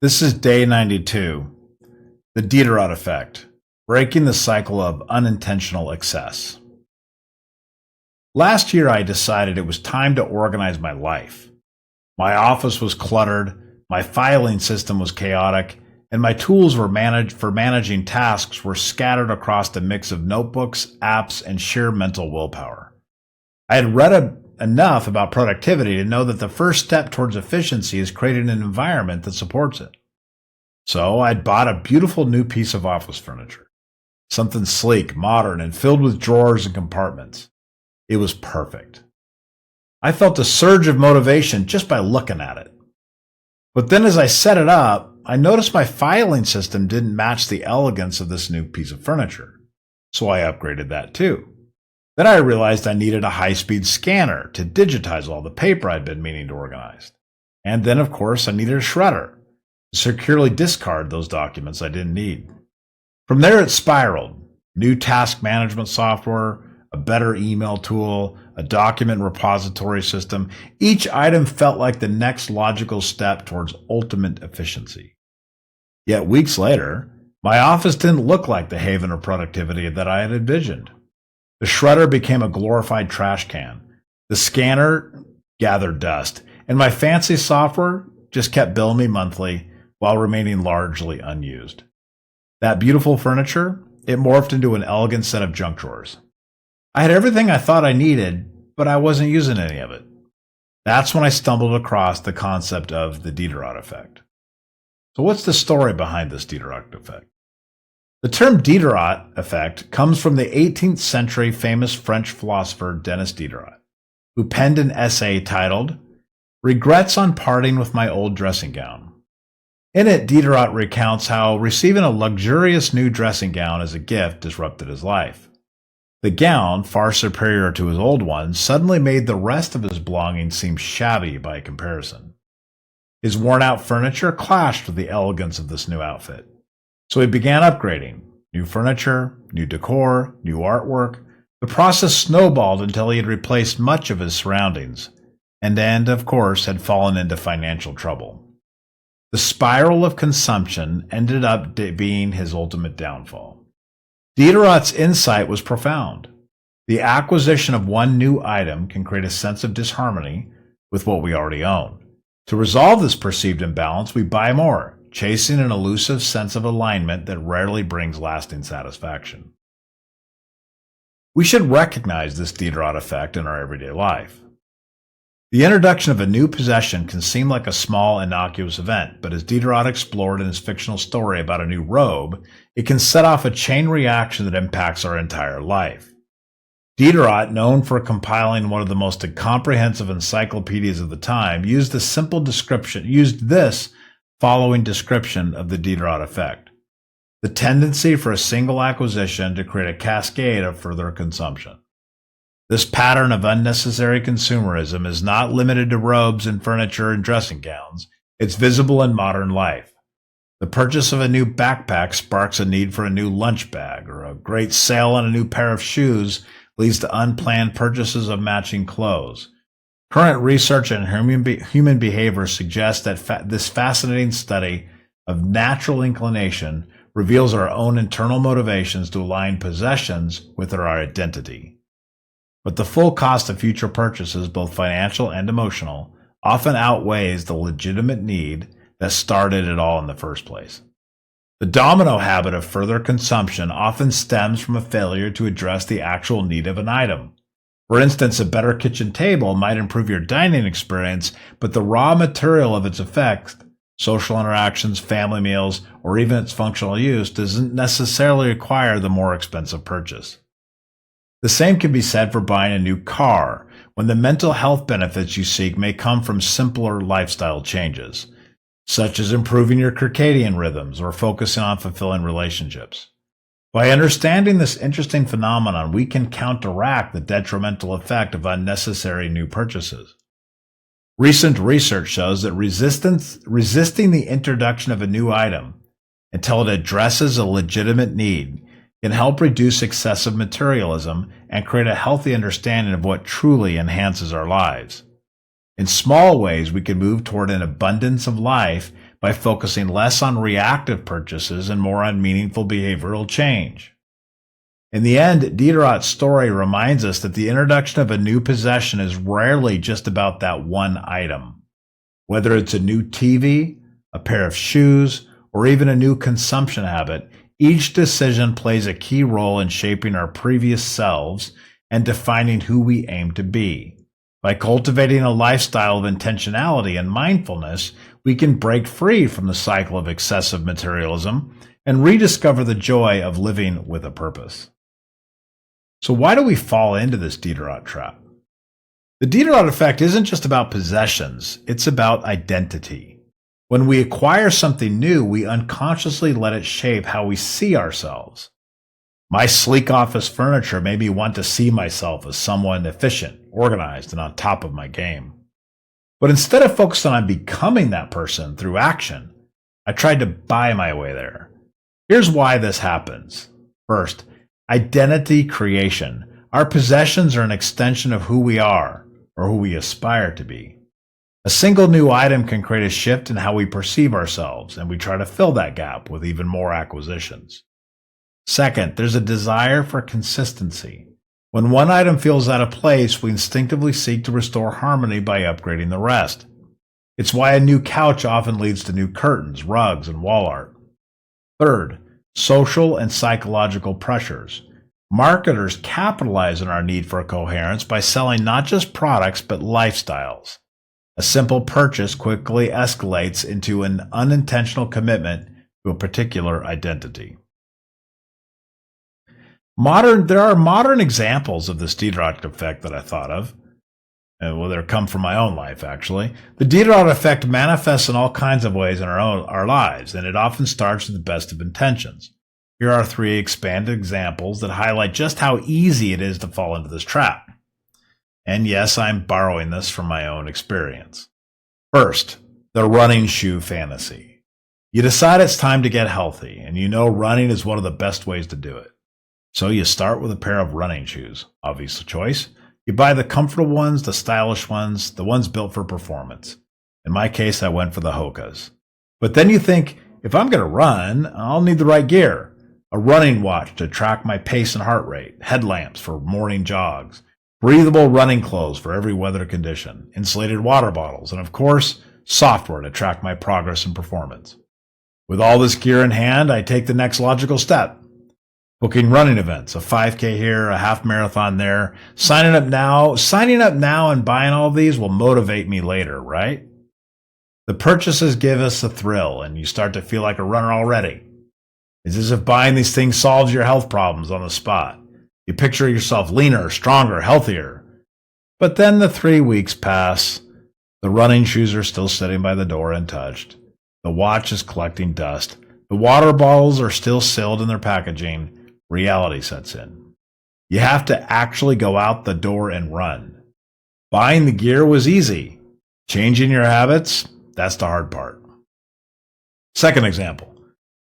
This is day 92, the Diderot effect, breaking the cycle of unintentional excess. Last year, I decided it was time to organize my life. My office was cluttered, my filing system was chaotic, and my tools for managing tasks were scattered across a mix of notebooks, apps, and sheer mental willpower. I had read enough about productivity to know that the first step towards efficiency is creating an environment that supports it. So I'd bought a beautiful new piece of office furniture, something sleek, modern, and filled with drawers and compartments. It was perfect. I felt a surge of motivation just by looking at it. But then as I set it up, I noticed my filing system didn't match the elegance of this new piece of furniture. So I upgraded that too. Then I realized I needed a high-speed scanner to digitize all the paper I'd been meaning to organize. And then, of course, I needed a shredder to securely discard those documents I didn't need. From there, it spiraled. New task management software, a better email tool, a document repository system. Each item felt like the next logical step towards ultimate efficiency. Yet weeks later, my office didn't look like the haven of productivity that I had envisioned. The shredder became a glorified trash can. The scanner gathered dust, and my fancy software just kept billing me monthly while remaining largely unused. That beautiful furniture, it morphed into an elegant set of junk drawers. I had everything I thought I needed, but I wasn't using any of it. That's when I stumbled across the concept of the Diderot effect. So what's the story behind this Diderot effect? The term Diderot effect comes from the 18th century famous French philosopher Denis Diderot, who penned an essay titled "Regrets on Parting with My Old Dressing Gown." In it, Diderot recounts how receiving a luxurious new dressing gown as a gift disrupted his life. The gown, far superior to his old one, suddenly made the rest of his belongings seem shabby by comparison. His worn-out furniture clashed with the elegance of this new outfit. So he began upgrading. New furniture, new decor, new artwork. The process snowballed until he had replaced much of his surroundings, and of course, had fallen into financial trouble. The spiral of consumption ended up being his ultimate downfall. Diderot's insight was profound. The acquisition of one new item can create a sense of disharmony with what we already own. To resolve this perceived imbalance, we buy more, chasing an elusive sense of alignment that rarely brings lasting satisfaction. We should recognize this Diderot effect in our everyday life. The introduction of a new possession can seem like a small, innocuous event, but as Diderot explored in his fictional story about a new robe, it can set off a chain reaction that impacts our entire life. Diderot, known for compiling one of the most comprehensive encyclopedias of the time, used this following description of the Diderot effect: the tendency for a single acquisition to create a cascade of further consumption. This pattern of unnecessary consumerism is not limited to robes and furniture and dressing gowns. It's visible in modern life. The purchase of a new backpack sparks a need for a new lunch bag, or a great sale on a new pair of shoes leads to unplanned purchases of matching clothes. Current research on human behavior suggests that this fascinating study of natural inclination reveals our own internal motivations to align possessions with our identity. But the full cost of future purchases, both financial and emotional, often outweighs the legitimate need that started it all in the first place. The domino habit of further consumption often stems from a failure to address the actual need of an item. For instance, a better kitchen table might improve your dining experience, but the raw material of its effects, social interactions, family meals, or even its functional use, doesn't necessarily require the more expensive purchase. The same can be said for buying a new car, when the mental health benefits you seek may come from simpler lifestyle changes, such as improving your circadian rhythms or focusing on fulfilling relationships. By understanding this interesting phenomenon, we can counteract the detrimental effect of unnecessary new purchases. Recent research shows that resisting the introduction of a new item until it addresses a legitimate need can help reduce excessive materialism and create a healthy understanding of what truly enhances our lives. In small ways, we can move toward an abundance of life by focusing less on reactive purchases and more on meaningful behavioral change. In the end, Diderot's story reminds us that the introduction of a new possession is rarely just about that one item. Whether it's a new TV, a pair of shoes, or even a new consumption habit, each decision plays a key role in shaping our previous selves and defining who we aim to be. By cultivating a lifestyle of intentionality and mindfulness, we can break free from the cycle of excessive materialism and rediscover the joy of living with a purpose. So why do we fall into this Diderot trap? The Diderot effect isn't just about possessions, it's about identity. When we acquire something new, we unconsciously let it shape how we see ourselves. My sleek office furniture made me want to see myself as someone efficient, organized, and on top of my game. But instead of focusing on becoming that person through action, I tried to buy my way there. Here's why this happens. First, identity creation. Our possessions are an extension of who we are, or who we aspire to be. A single new item can create a shift in how we perceive ourselves, and we try to fill that gap with even more acquisitions. Second, there's a desire for consistency. When one item feels out of place, we instinctively seek to restore harmony by upgrading the rest. It's why a new couch often leads to new curtains, rugs, and wall art. Third, social and psychological pressures. Marketers capitalize on our need for coherence by selling not just products but lifestyles. A simple purchase quickly escalates into an unintentional commitment to a particular identity. There are modern examples of this Diderot effect that I thought of. They come from my own life, actually. The Diderot effect manifests in all kinds of ways in our lives, and it often starts with the best of intentions. Here are 3 expanded examples that highlight just how easy it is to fall into this trap. And yes, I'm borrowing this from my own experience. First, the running shoe fantasy. You decide it's time to get healthy, and you know running is one of the best ways to do it. So you start with a pair of running shoes, obvious choice. You buy the comfortable ones, the stylish ones, the ones built for performance. In my case, I went for the Hokas. But then you think, if I'm going to run, I'll need the right gear. A running watch to track my pace and heart rate, headlamps for morning jogs, breathable running clothes for every weather condition, insulated water bottles, and of course, software to track my progress and performance. With all this gear in hand, I take the next logical step. Booking running events, a 5K here, a half marathon there. Signing up now and buying all these will motivate me later, right? The purchases give us a thrill, and you start to feel like a runner already. It's as if buying these things solves your health problems on the spot. You picture yourself leaner, stronger, healthier. But then the 3 weeks pass. The running shoes are still sitting by the door untouched. The watch is collecting dust. The water bottles are still sealed in their packaging. Reality sets in. You have to actually go out the door and run. Buying the gear was easy. Changing your habits, that's the hard part. Second example,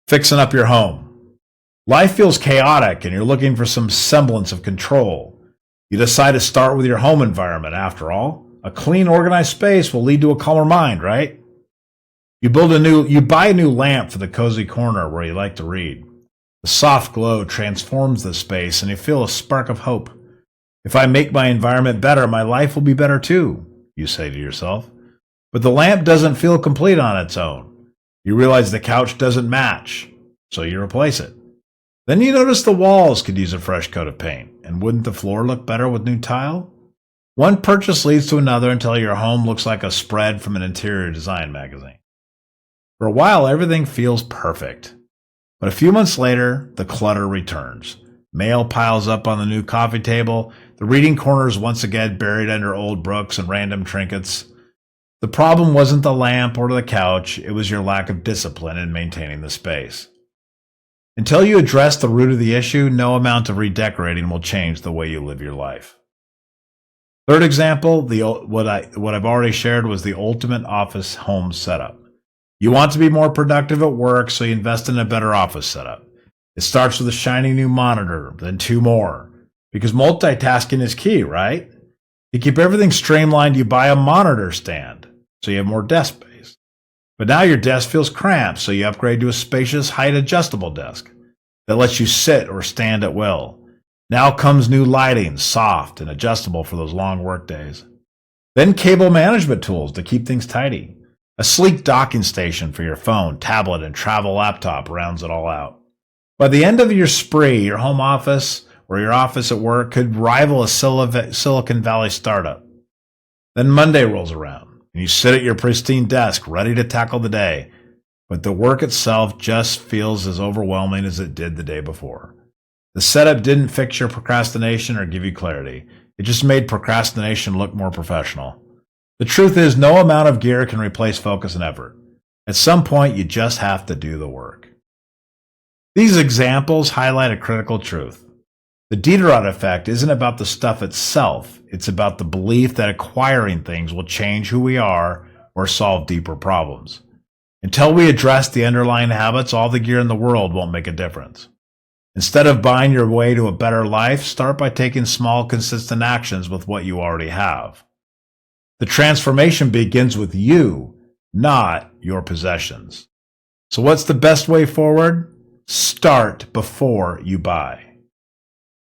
fixing up your home. Life feels chaotic and you're looking for some semblance of control. You decide to start with your home environment after all. A clean, organized space will lead to a calmer mind, right? You buy a new lamp for the cozy corner where you like to read. The soft glow transforms the space and you feel a spark of hope. If I make my environment better, my life will be better too, you say to yourself. But the lamp doesn't feel complete on its own. You realize the couch doesn't match, so you replace it. Then you notice the walls could use a fresh coat of paint, and wouldn't the floor look better with new tile? One purchase leads to another until your home looks like a spread from an interior design magazine. For a while, everything feels perfect. But a few months later, the clutter returns. Mail piles up on the new coffee table. The reading corner is once again buried under old books and random trinkets. The problem wasn't the lamp or the couch. It was your lack of discipline in maintaining the space. Until you address the root of the issue, no amount of redecorating will change the way you live your life. Third example, what I've already shared was the ultimate office home setup. You want to be more productive at work, so you invest in a better office setup. It starts with a shiny new monitor, then 2 more. Because multitasking is key, right? To keep everything streamlined, you buy a monitor stand, so you have more desk space. But now your desk feels cramped, so you upgrade to a spacious, height-adjustable desk that lets you sit or stand at will. Now comes new lighting, soft and adjustable for those long work days. Then cable management tools to keep things tidy. A sleek docking station for your phone, tablet, and travel laptop rounds it all out. By the end of your spree, your home office or your office at work could rival a Silicon Valley startup. Then Monday rolls around, and you sit at your pristine desk, ready to tackle the day, but the work itself just feels as overwhelming as it did the day before. The setup didn't fix your procrastination or give you clarity. It just made procrastination look more professional. The truth is, no amount of gear can replace focus and effort. At some point, you just have to do the work. These examples highlight a critical truth. The Diderot effect isn't about the stuff itself. It's about the belief that acquiring things will change who we are or solve deeper problems. Until we address the underlying habits, all the gear in the world won't make a difference. Instead of buying your way to a better life, start by taking small, consistent actions with what you already have. The transformation begins with you, not your possessions. So what's the best way forward? Start before you buy.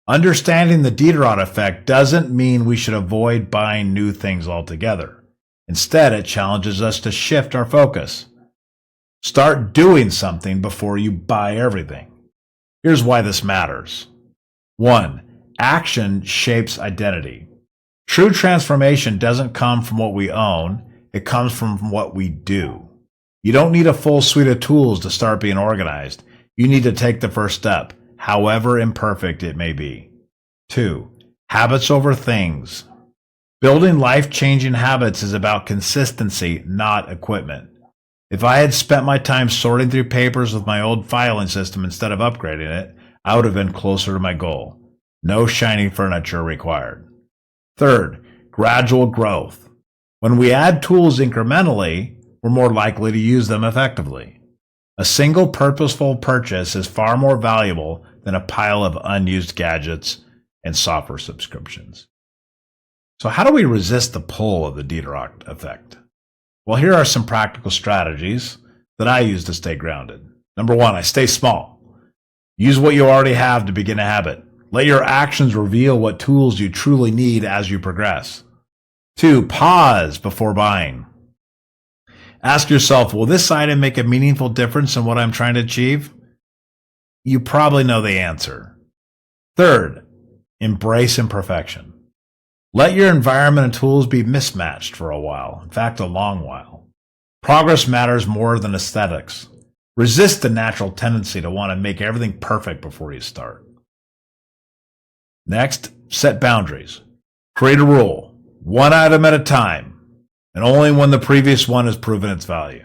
Understanding the Diderot effect doesn't mean we should avoid buying new things altogether. Instead, it challenges us to shift our focus. Start doing something before you buy everything. Here's why this matters. 1. Action shapes identity. True transformation doesn't come from what we own, it comes from what we do. You don't need a full suite of tools to start being organized. You need to take the first step, however imperfect it may be. 2. Habits over things. Building life-changing habits is about consistency, not equipment. If I had spent my time sorting through papers with my old filing system instead of upgrading it, I would have been closer to my goal. No shiny furniture required. 3rd, gradual growth. When we add tools incrementally, we're more likely to use them effectively. A single purposeful purchase is far more valuable than a pile of unused gadgets and software subscriptions. So how do we resist the pull of the Diderot effect? Well, here are some practical strategies that I use to stay grounded. Number 1, I stay small. Use what you already have to begin a habit. Let your actions reveal what tools you truly need as you progress. 2, pause before buying. Ask yourself, will this item make a meaningful difference in what I'm trying to achieve? You probably know the answer. 3rd, embrace imperfection. Let your environment and tools be mismatched for a while, in fact, a long while. Progress matters more than aesthetics. Resist the natural tendency to want to make everything perfect before you start. Next, set boundaries. Create a rule, one item at a time, and only when the previous one has proven its value.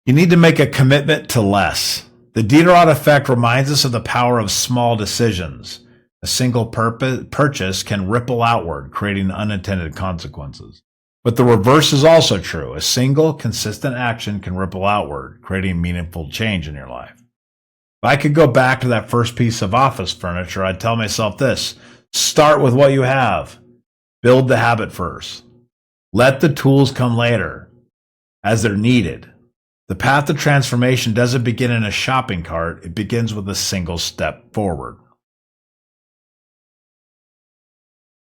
You need to make a commitment to less. The Diderot effect reminds us of the power of small decisions. A single purchase can ripple outward, creating unintended consequences. But the reverse is also true. A single, consistent action can ripple outward, creating meaningful change in your life. If I could go back to that first piece of office furniture, I'd tell myself this: start with what you have. Build the habit first. Let the tools come later, as they're needed. The path to transformation doesn't begin in a shopping cart. It begins with a single step forward.